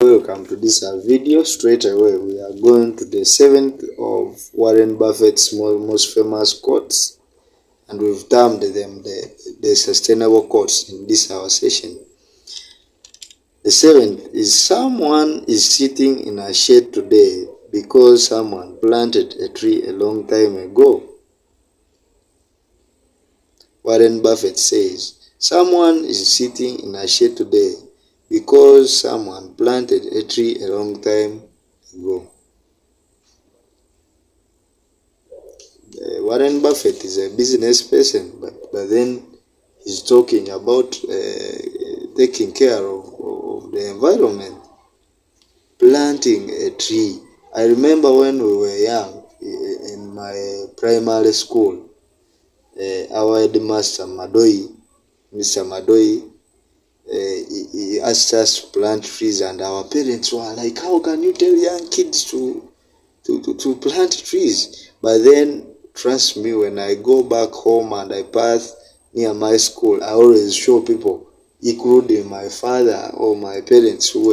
welcome to this video. Straight away we are going to the 7th of Warren Buffett's most famous quotes, and we've termed them the sustainable quotes in this our session. The 7th is: someone is sitting in a shade today because someone planted a tree a long time ago. Warren Buffett says, someone is sitting in a shade today because someone planted a tree a long time ago. Warren Buffett is a business person, but then he's talking about taking care of the environment, planting a tree. I remember when we were young in my primary school, our headmaster Mr. Madoi, he asked us to plant trees, and our parents were like, how can you tell young kids to plant trees? But then, trust me, when I go back home and I pass near my school, I always show people, including my father or my parents who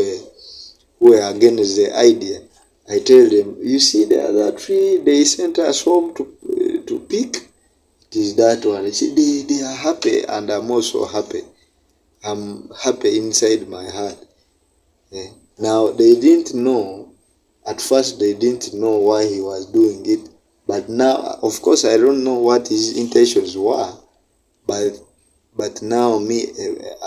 were against the idea. I tell them, you see the other tree they sent us home to pick? It is that one. You see, they are happy, and I'm also happy. I'm happy inside my heart. Now, they didn't know, at first they didn't know why he was doing it, but now, of course, I don't know what his intentions were, but now me,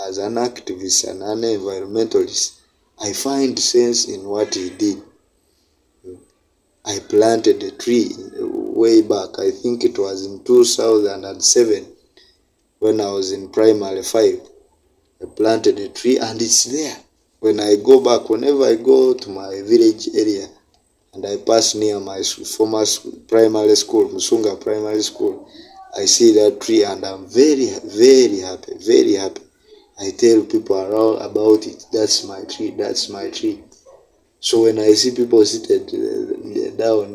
as an activist and an environmentalist, I find sense in what he did. I planted a tree way back. I think it was in 2007 when I was in primary 5. I planted a tree and it's there. When I go back, whenever I go to my village area and I pass near my former primary school, Musunga Primary School, I see that tree and I'm very, very happy, very happy. I tell people around about it. That's my tree, that's my tree. So when I see people seated down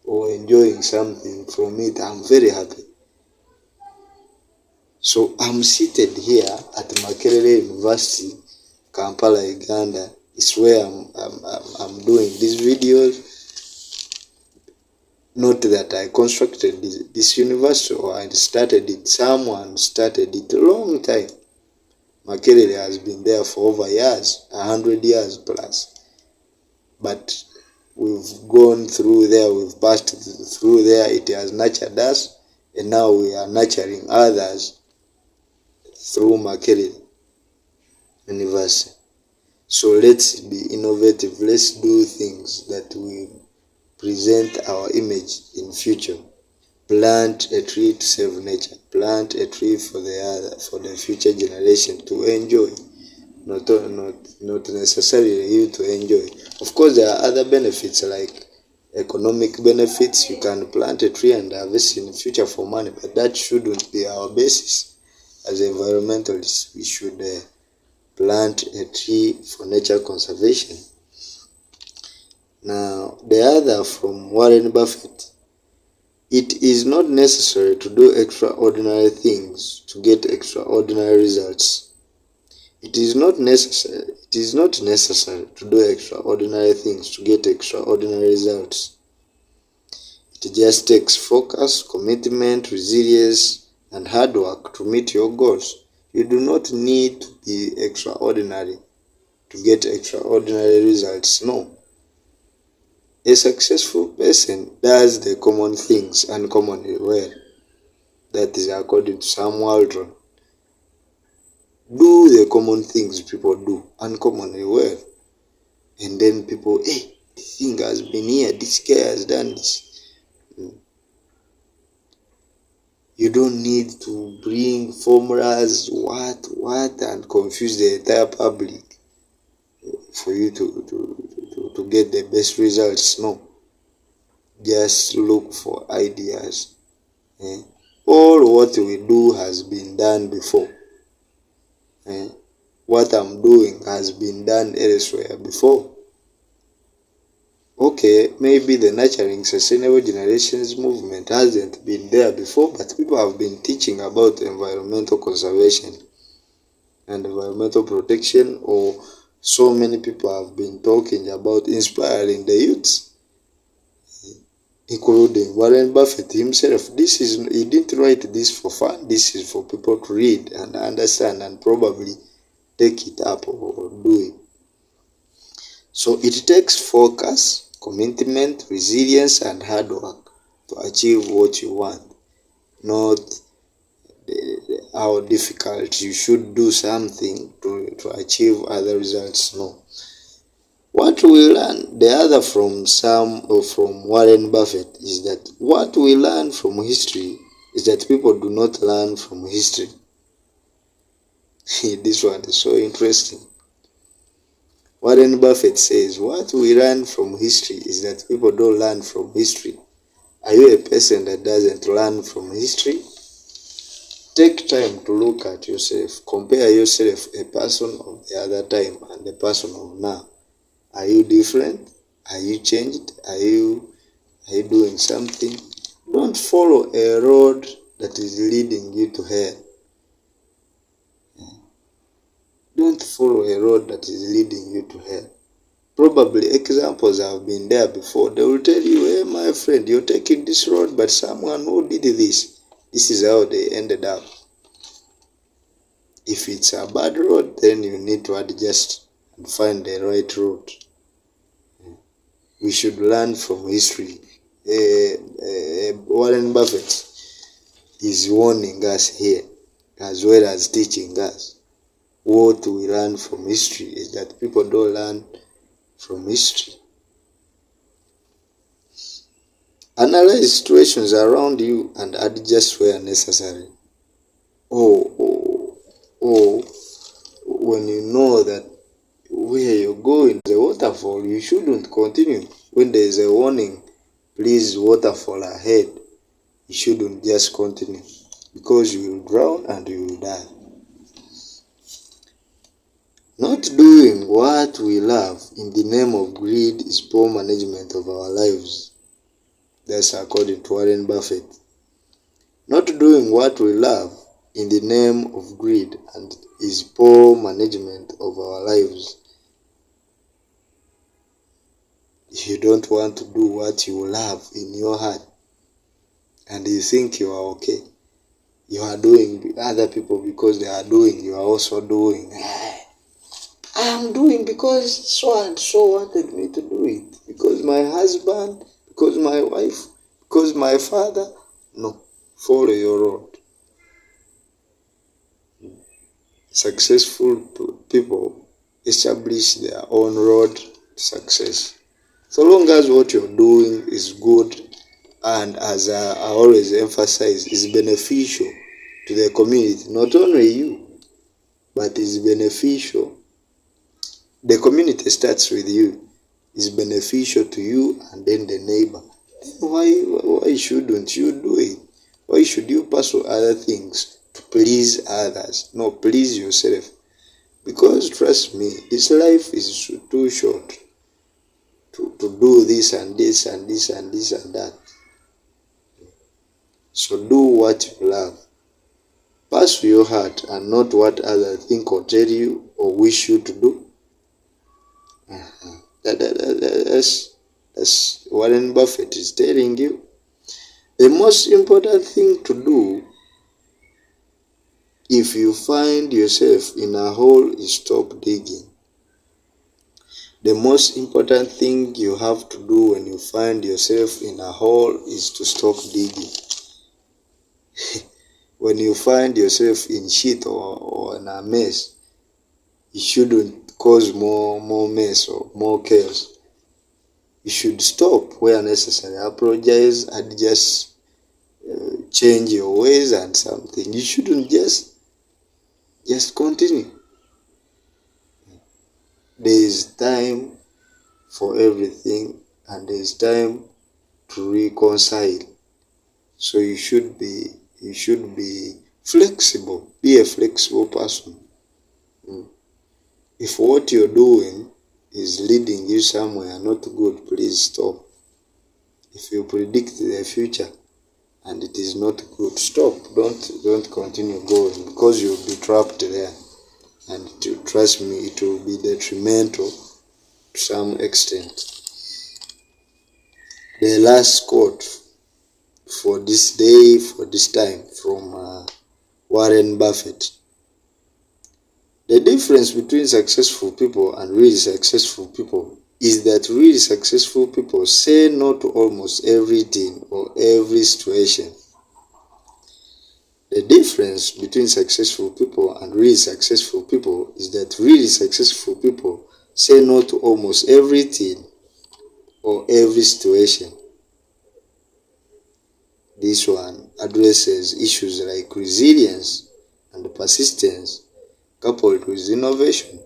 or enjoying something from it, I'm very happy. So I'm seated here at Makerere University, Kampala, Uganda. It's where I'm doing these videos. Not that I constructed this university or I started it. Someone started it a long time. Makerere has been there for over years, 100 years plus. But we've gone through there, we've passed through there, it has nurtured us, and now we are nurturing others through Makerere University. So let's be innovative. Let's do things that will present our image in future. Plant a tree to save nature. Plant a tree for the future generation to enjoy. Not necessarily you to enjoy. Of course, there are other benefits like economic benefits. You can plant a tree and harvest in the future for money, but that shouldn't be our basis. As environmentalists, we should plant a tree for nature conservation. Now, the other from Warren Buffett: it is not necessary to do extraordinary things to get extraordinary results. It is not necessary to do extraordinary things to get extraordinary results. It just takes focus, commitment, resilience, and hard work to meet your goals. You do not need to be extraordinary to get extraordinary results. No. A successful person does the common things uncommonly well. That is according to Sam Waldron. Do the common things people do uncommonly well. And then people, hey, this thing has been here, this guy has done this. You don't need to bring formulas, what, and confuse the entire public for you to get the best results. No. Just look for ideas. All what we do has been done before. What I'm doing has been done elsewhere before. Okay, maybe the Nurturing Sustainable Generations movement hasn't been there before, but people have been teaching about environmental conservation and environmental protection, or So many people have been talking about inspiring the youths, including Warren Buffett himself. He didn't write this for fun. This is for people to read and understand and probably take it up or do it. So it takes focus, commitment, resilience, and hard work to achieve what you want, not how difficult you should do something to achieve other results. No. What we learn, the other from Warren Buffett, is that what we learn from history is that people do not learn from history. This one is so interesting. Warren Buffett says, what we learn from history is that people don't learn from history. Are you a person that doesn't learn from history? Take time to look at yourself. Compare yourself, a person of the other time and the person of now. Are you different? Are you changed? Are you doing something? Don't follow a road that is leading you to hell. Don't follow a road that is leading you to hell. Probably examples have been there before. They will tell you, hey, my friend, you're taking this road, but someone who did this is how they ended up. If it's a bad road, then you need to adjust and find the right road. We should learn from history. Warren Buffett is warning us here, as well as teaching us. What we learn from history is that people don't learn from history. Analyze situations around you and adjust where necessary. Or when you know that where you're going is a waterfall, you shouldn't continue. When there is a warning, please, waterfall ahead, you shouldn't just continue, because you will drown and you will die. Not doing what we love in the name of greed is poor management of our lives. That's according to Warren Buffett. Not doing what we love in the name of greed and is poor management of our lives. If you don't want to do what you love in your heart and you think you are okay, you are doing other people because they are doing, you are also doing. I am doing because so and so wanted me to do it. Because my husband, because my wife, because my father. No, follow your road. Successful people establish their own road to success. So long as what you're doing is good and, as I always emphasize, is beneficial to the community, not only you, but is beneficial. The community starts with you, is beneficial to you and then the neighbor. Why shouldn't you do it? Why should you pursue other things to please others? No, please yourself. Because trust me, this life is too short to do this and this and this and this and that. So do what you love. Pursue your heart and not what others think or tell you or wish you to do. That's Warren Buffett is telling you. The most important thing to do if you find yourself in a hole is stop digging. The most important thing you have to do when you find yourself in a hole is to stop digging. When you find yourself in shit or in a mess, you shouldn't cause more mess or more chaos. You should stop where necessary, apologize, and just change your ways and something. You shouldn't just continue. There is time for everything and there is time to reconcile. So you should be flexible. Be a flexible person. If what you're doing is leading you somewhere not good, please stop. If you predict the future and it is not good, stop. Don't continue going, because you'll be trapped there. and trust me, it will be detrimental to some extent. The last quote for this day, for this time, from Warren Buffett. The difference between successful people and really successful people is that really successful people say no to almost everything or every situation. The difference between successful people and really successful people is that really successful people say no to almost everything or every situation. This one addresses issues like resilience and persistence coupled with innovation.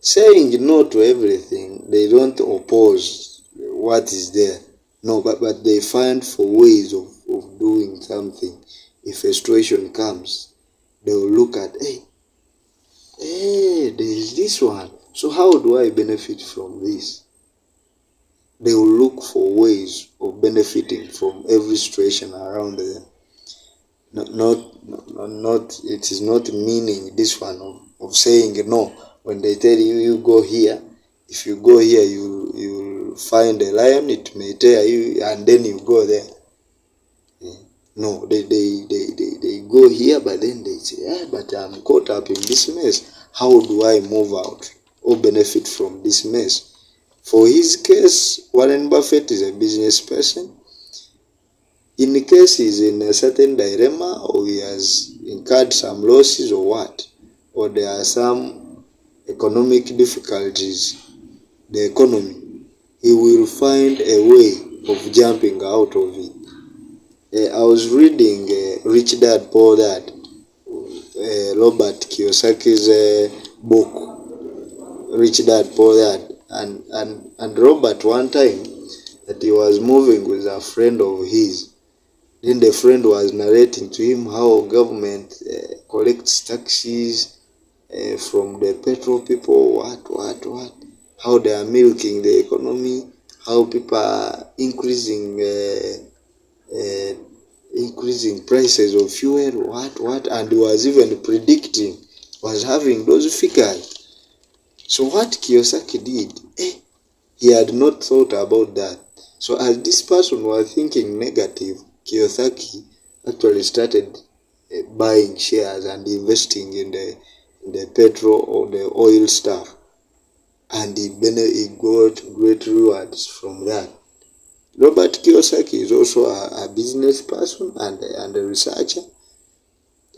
Saying no to everything, they don't oppose what is there. No, but they find for ways of doing something. If a situation comes, they will look at, hey, there is this one. So how do I benefit from this? They will look for ways of benefiting from every situation around them. It is not meaning this one of saying no. When they tell you, you go here, if you go here, you find a lion, it may tear you, and then you go there. No, they go here, but then they say, but I'm caught up in this mess. How do I move out or benefit from this mess? For his case, Warren Buffett is a business person. In case he's in a certain dilemma, or he has incurred some losses or what, or there are some economic difficulties, the economy, he will find a way of jumping out of it. I was reading Rich Dad Poor Dad, Robert Kiyosaki's book, Rich Dad Poor Dad, and Robert one time that he was moving with a friend of his. Then the friend was narrating to him how government collects taxes from the petrol people, what, how they are milking the economy, how people are increasing prices of fuel, what, and he was even predicting, was having those figures. So what Kiyosaki did, he had not thought about that. So as this person was thinking negative, Kiyosaki actually started buying shares and investing in the petrol or the oil stuff, and he got great rewards from that. Robert Kiyosaki is also a business person and a researcher,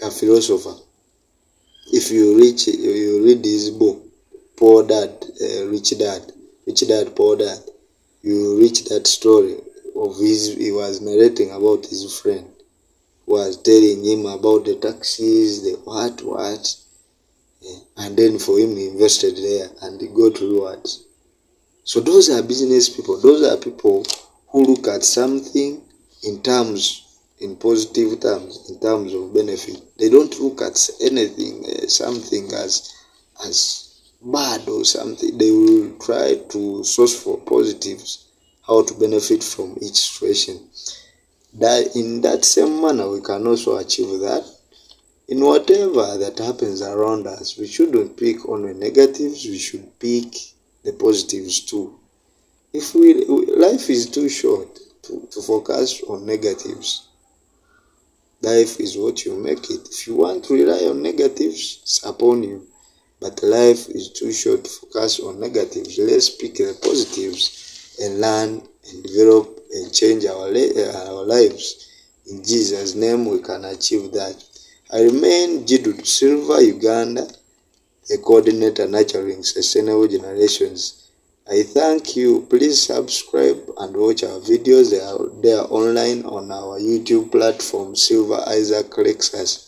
a philosopher. If you read his book, Poor Dad, Rich Dad, Poor Dad, you reach that story of he was narrating about his friend, who was telling him about the taxes, the what, and then for him he invested there and he got rewards. So those are business people. Those are people who look at something in positive terms, in terms of benefit. They don't look at anything, something as bad or something. They will try to source for positives, how to benefit from each situation. That in that same manner, we can also achieve that. In whatever that happens around us, we shouldn't pick only negatives, we should pick the positives too. If life is too short to focus on negatives. Life is what you make it. If you want to rely on negatives, it's upon you. But life is too short to focus on negatives. Let's pick the positives and learn and develop and change our lives. In Jesus' name, we can achieve that. I remain Jiddu Silva, Uganda, a coordinator nurturing sustainable generations. I thank you. Please subscribe and watch our videos. They are online on our YouTube platform, Silver Isaac Lexus.